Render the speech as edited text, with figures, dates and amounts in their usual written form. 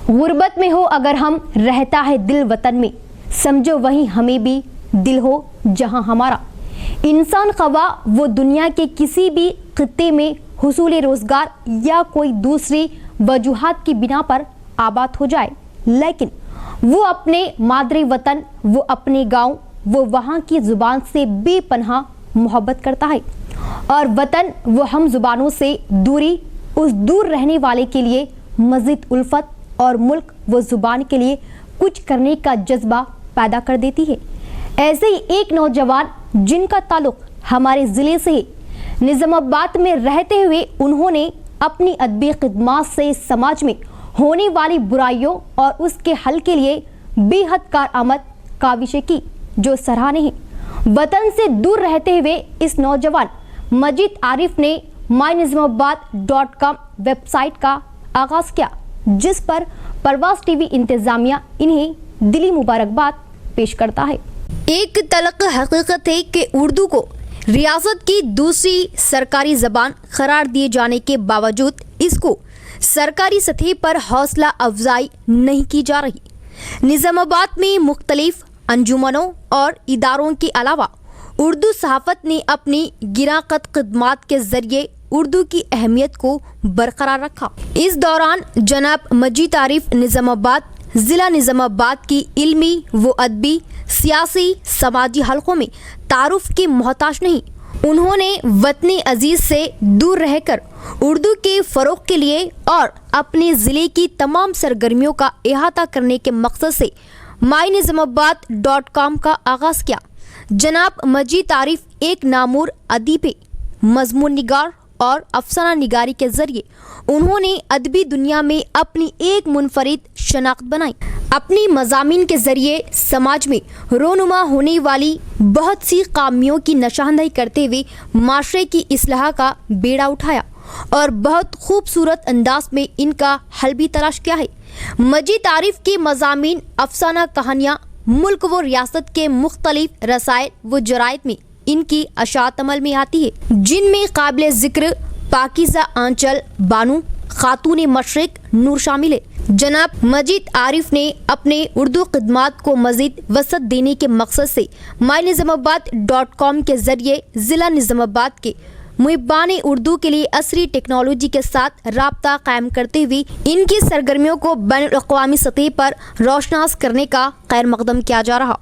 غربت میں ہو اگر ہم رہتا ہے دل وطن میں، سمجھو وہیں ہمیں بھی دل ہو جہاں ہمارا۔ انسان خواہ وہ دنیا کے کسی بھی خطے میں حصول روزگار یا کوئی دوسری وجوہات کی بنا پر آباد ہو جائے، لیکن وہ اپنے مادری وطن، وہ اپنے گاؤں، وہ وہاں کی زبان سے بے پناہ محبت کرتا ہے، اور وطن وہ ہم زبانوں سے دوری اس دور رہنے والے کے لیے مزید الفت، اور ملک وہ زبان کے لیے کچھ کرنے کا جذبہ پیدا کر دیتی ہے۔ ایسے ہی ایک نوجوان جن کا تعلق ہمارے ضلع سے ہے، نظام آباد میں رہتے ہوئے انہوں نے اپنی ادبی خدمات سے سماج میں ہونے والی برائیوں اور اس کے حل کے لیے بے حد کارآمد کاوشیں کی، جو سراہنے ہیں۔ وطن سے دور رہتے ہوئے اس نوجوان مجید عارف نے mynizamabad.com ویب سائٹ کا آغاز کیا، جس پر پرواز ٹی وی انتظامیہ انہیں دلی مبارکباد پیش کرتا ہے۔ ایک تلخ حقیقت ہے کہ اردو کو ریاست کی دوسری سرکاری زبان قرار دیے جانے کے باوجود اس کو سرکاری سطح پر حوصلہ افزائی نہیں کی جا رہی۔ نظام آباد میں مختلف انجمنوں اور اداروں کے علاوہ اردو صحافت نے اپنی گراں قد خدمات کے ذریعے اردو کی اہمیت کو برقرار رکھا۔ اس دوران جناب مجید عارف نظام آباد ضلع نظام آباد کی علمی و ادبی، سیاسی، سماجی حلقوں میں تعارف کے محتاج نہیں۔ انہوں نے وطن عزیز سے دور رہ کر اردو کے فروغ کے لیے اور اپنے ضلع کی تمام سرگرمیوں کا احاطہ کرنے کے مقصد سے mynizamabad.com کا آغاز کیا۔ جناب مجید عارف ایک نامور ادیب ہے۔ مضمون نگار اور افسانہ نگاری کے ذریعے انہوں نے ادبی دنیا میں اپنی ایک منفرد شناخت بنائی۔ اپنی مضامین کے ذریعے سماج میں رونما ہونے والی بہت سی خامیوں کی نشاندہی کرتے ہوئے معاشرے کی اصلاح کا بیڑا اٹھایا اور بہت خوبصورت انداز میں ان کا حل بھی تلاش کیا ہے۔ مجید عارف کے مضامین، افسانہ کہانیاں ملک و ریاست کے مختلف رسائل و جرائد میں ان کی اشاعت عمل میں آتی ہے، جن میں قابل ذکر پاکیزہ آنچل بانو، خاتون مشرق نور شامل ہے۔ جناب مجید عارف نے اپنے اردو خدمات کو مزید وسعت دینے کے مقصد سے mynizamabad.com کے ذریعے ضلع نظام آباد کے محبان اردو کے لیے عصری ٹیکنالوجی کے ساتھ رابطہ قائم کرتے ہوئے ان کی سرگرمیوں کو بین الاقوامی سطح پر روشناس کرنے کا خیر مقدم کیا جا رہا۔